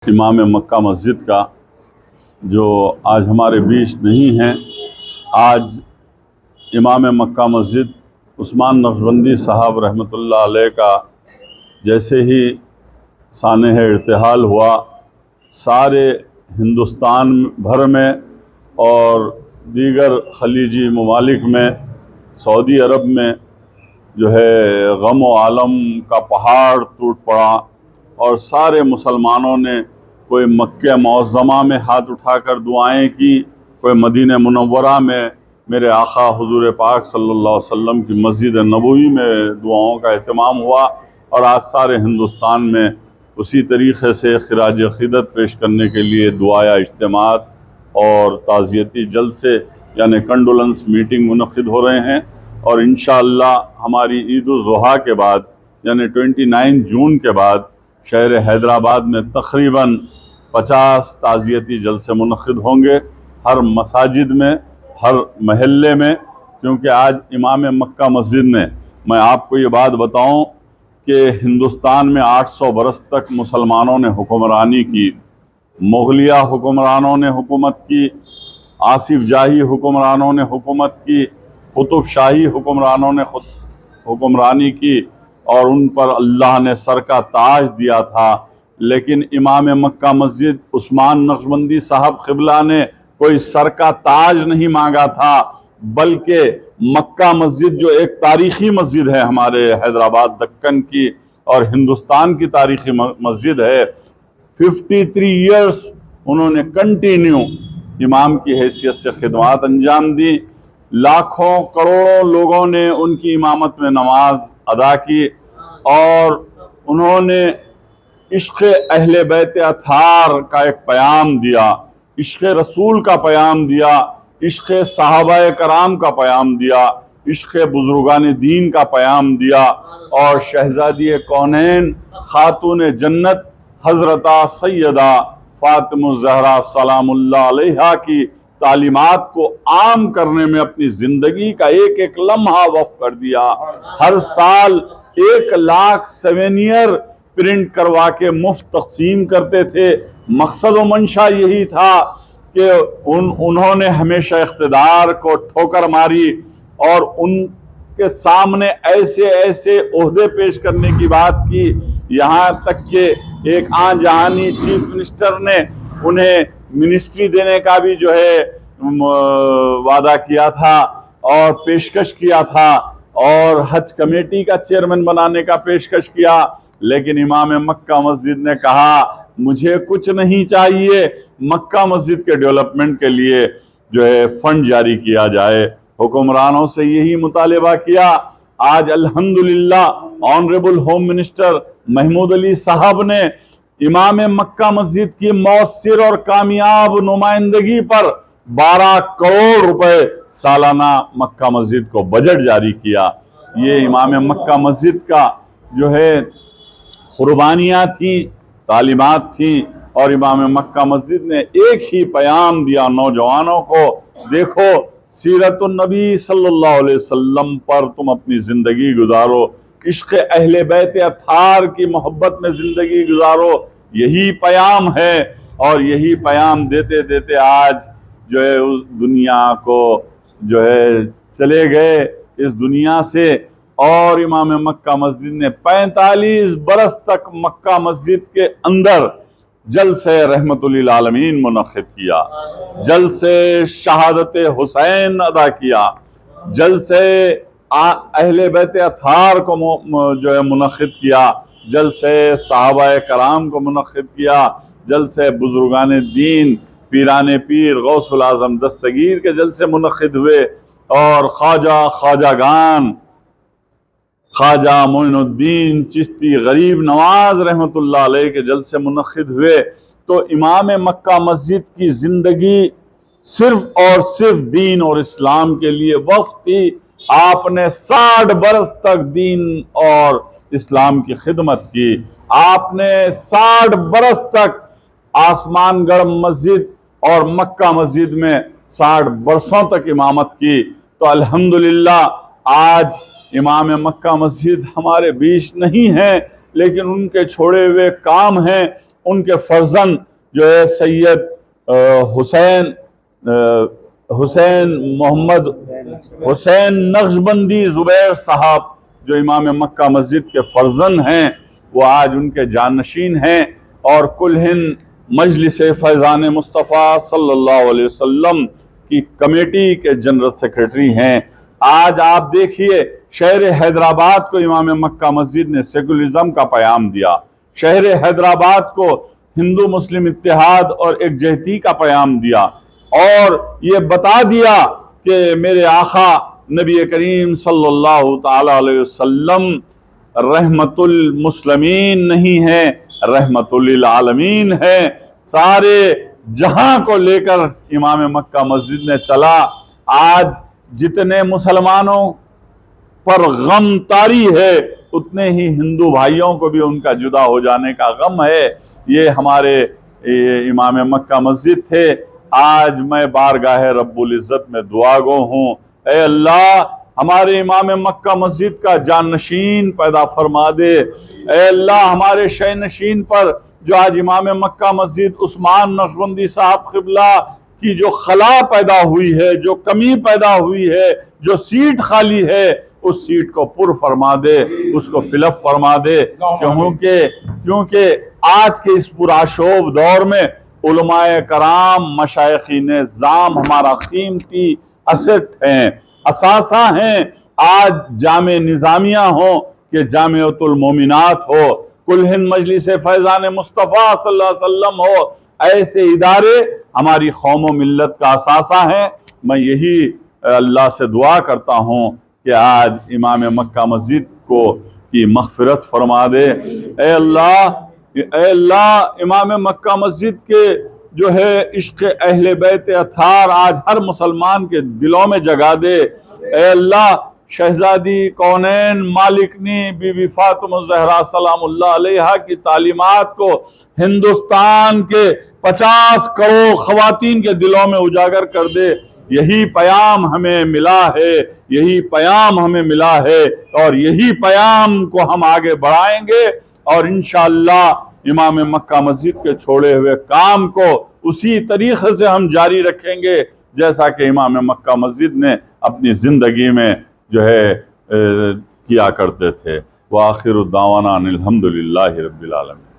امام مکہ مسجد کا جو آج ہمارے بیچ نہیں ہیں۔ آج امام مکہ مسجد عثمان نقشبندی صاحب رحمۃ اللہ علیہ کا جیسے ہی سانحہ ارتحال ہوا، سارے ہندوستان بھر میں اور دیگر خلیجی ممالک میں، سعودی عرب میں جو ہے غم و عالم کا پہاڑ ٹوٹ پڑا، اور سارے مسلمانوں نے کوئی مکہ معظمہ میں ہاتھ اٹھا کر دعائیں کی، کوئی مدینہ منورہ میں میرے آقا حضور پاک صلی اللہ علیہ وسلم کی مسجد نبوی میں دعاؤں کا اہتمام ہوا، اور آج سارے ہندوستان میں اسی طریقے سے خراج عقیدت پیش کرنے کے لیے دعایا اجتماعات اور تعزیتی جلسے یعنی کنڈولنس میٹنگ منعقد ہو رہے ہیں۔ اور انشاءاللہ ہماری عید الاضحیٰ کے بعد یعنی 29 جون کے بعد شہر حیدرآباد میں تقریباً 50 تعزیتی جلسے منعقد ہوں گے، ہر مساجد میں، ہر محلے میں، کیونکہ آج امام مکہ مسجد نے، میں آپ کو یہ بات بتاؤں کہ ہندوستان میں 800 برس تک مسلمانوں نے حکمرانی کی، مغلیہ حکمرانوں نے حکومت کی، آصف جاہی حکمرانوں نے حکومت کی، قطب شاہی حکمرانوں نے حکمرانی کی، اور ان پر اللہ نے سر کا تاج دیا تھا، لیکن امام مکہ مسجد عثمان نقشبندی صاحب قبلہ نے کوئی سر کا تاج نہیں مانگا تھا، بلکہ مکہ مسجد جو ایک تاریخی مسجد ہے ہمارے حیدرآباد دکن کی اور ہندوستان کی تاریخی مسجد ہے، 53 ایئرز انہوں نے کنٹینیو امام کی حیثیت سے خدمات انجام دی، لاکھوں کروڑوں لوگوں نے ان کی امامت میں نماز ادا کی، اور انہوں نے عشق اہل بیت اطہار کا ایک پیام دیا، عشق رسول کا پیام دیا، عشق صحابہ کرام کا پیام دیا، عشق بزرگان دین کا پیام دیا، اور شہزادی کونین خاتون جنت حضرت سیدہ فاطمہ الزہرا سلام اللہ علیہا کی تعلیمات کو عام کرنے میں اپنی زندگی کا ایک ایک لمحہ وقف کر دیا۔ ہر سال 1 لاکھ سوینئر پرنٹ کروا کے مفت تقسیم کرتے تھے۔ مقصد و منشا یہی تھا کہ انہوں نے ہمیشہ اقتدار کو ٹھوکر ماری اور ان کے سامنے ایسے ایسے عہدے پیش کرنے کی بات کی، یہاں تک کہ ایک آن جہانی چیف منسٹر نے انہیں منسٹری دینے کا بھی جو ہے وعدہ کیا تھا اور پیشکش کیا تھا، اور حج کمیٹی کا چیئرمین بنانے کا پیشکش کیا، لیکن امام مکہ مسجد نے کہا مجھے کچھ نہیں چاہیے، مکہ مسجد کے ڈیولپمنٹ کے لیے جو ہے فنڈ جاری کیا جائے۔ حکمرانوں سے یہی مطالبہ کیا۔ آج الحمدللہ honourable home minister Mahmood Ali صاحب نے امام مکہ مسجد کی مؤثر اور کامیاب نمائندگی پر 12 کروڑ روپے سالانہ مکہ مسجد کو بجٹ جاری کیا۔ یہ امام مکہ مسجد کا جو ہے قربانیاں تھیں، تعلیمات تھیں، اور امام مکہ مسجد نے ایک ہی پیام دیا نوجوانوں کو، دیکھو سیرت النبی صلی اللہ علیہ وسلم پر تم اپنی زندگی گزارو، عشق اہل بیت اطہار کی محبت میں زندگی گزارو، یہی پیام ہے، اور یہی پیام دیتے دیتے آج جو ہے اس دنیا کو جو ہے چلے گئے اس دنیا سے، اور امام مکہ مسجد نے 45 برس تک مکہ مسجد کے اندر جلسہ رحمت للعالمین منعقد کیا، جلسہ شہادت حسین ادا کیا، جلسہ اہل بیت اطہار کو جو ہے منعقد کیا، جلسے صحابہ کرام کو منعقد کیا، جلسے بزرگان دین، پیران پیر، غوث العظم دستگیر کے جلسے منعقد ہوئے، اور خواجگان، خواجہ معین الدین چشتی غریب نواز رحمت اللہ علیہ کے جلسے منعقد ہوئے۔ تو امام مکہ مسجد کی زندگی صرف اور صرف دین اور اسلام کے لیے وقف تھی۔ آپ نے 60 برس تک دین اور اسلام کی خدمت کی، آپ نے 60 برس تک آسمان گڑھ مسجد اور مکہ مسجد میں 60 برسوں تک امامت کی۔ تو الحمدللہ آج امام مکہ مسجد ہمارے بیچ نہیں ہیں، لیکن ان کے چھوڑے ہوئے کام ہیں، ان کے فرزند جو ہے سید حسین محمد حسین نقشبندی زبیر صاحب جو امام مکہ مسجد کے فرزند ہیں، وہ آج ان کے جانشین ہیں اور کل ہند مجلس فیضان مصطفیٰ صلی اللہ علیہ وسلم کی کمیٹی کے جنرل سیکرٹری ہیں۔ آج آپ دیکھیے شہر حیدرآباد کو امام مکہ مسجد نے سیکولرزم کا پیام دیا، شہر حیدرآباد کو ہندو مسلم اتحاد اور یکجہتی کا پیام دیا، اور یہ بتا دیا کہ میرے آقا نبی کریم صلی اللہ تعالی علیہ وسلم رحمت المسلمین نہیں ہے، رحمت للعالمین ہے۔ سارے جہاں کو لے کر امام مکہ مسجد نے چلا۔ آج جتنے مسلمانوں پر غم طاری ہے، اتنے ہی ہندو بھائیوں کو بھی ان کا جدا ہو جانے کا غم ہے۔ یہ ہمارے امام مکہ مسجد تھے۔ آج میں بارگاہ رب العزت میں دعا گو ہوں، اے اللہ ہمارے امام مکہ مسجد کا جانشین پیدا فرما دے۔ اے اللہ ہمارے شہ نشین پر جو آج امام مکہ مسجد عثمان نقشبندی صاحب قبلہ کی جو خلا پیدا ہوئی ہے، جو کمی پیدا ہوئی ہے، جو سیٹ خالی ہے، اس سیٹ کو پر فرما دے، اس کو فل اپ فرما دے، کیونکہ آج کے اس پرآشوب دور میں علماء کرام مشائخین اعظام ہمارا قیمتی اسٹ ہیں، اثاثہ ہیں۔ آج جامع نظامیہ ہو کہ جامعۃ المومنات ہو، کل ہند مجلس فیضان مصطفیٰ صلی اللہ علیہ وسلم ہو، ایسے ادارے ہماری قوم و ملت کا اثاثہ ہیں۔ میں یہی اللہ سے دعا کرتا ہوں کہ آج امام مکہ مسجد کی مغفرت فرما دے۔ اے اللہ امام مکہ مسجد کے جو ہے عشق اہل بیت اطہار آج ہر مسلمان کے دلوں میں جگا دے۔ اے اللہ شہزادی کونین مالکنی بی بی فاطمہ الزہرا سلام اللہ علیہا کی تعلیمات کو ہندوستان کے 50 کروڑ خواتین کے دلوں میں اجاگر کر دے۔ یہی پیام ہمیں ملا ہے، یہی پیام ہمیں ملا ہے، اور یہی پیام کو ہم آگے بڑھائیں گے، اور انشاءاللہ امام مکہ مسجد کے چھوڑے ہوئے کام کو اسی طریقے سے ہم جاری رکھیں گے جیسا کہ امام مکہ مسجد نے اپنی زندگی میں جو ہے کیا کرتے تھے۔ وآخر دعوانا ان الحمدللہ رب العالمین۔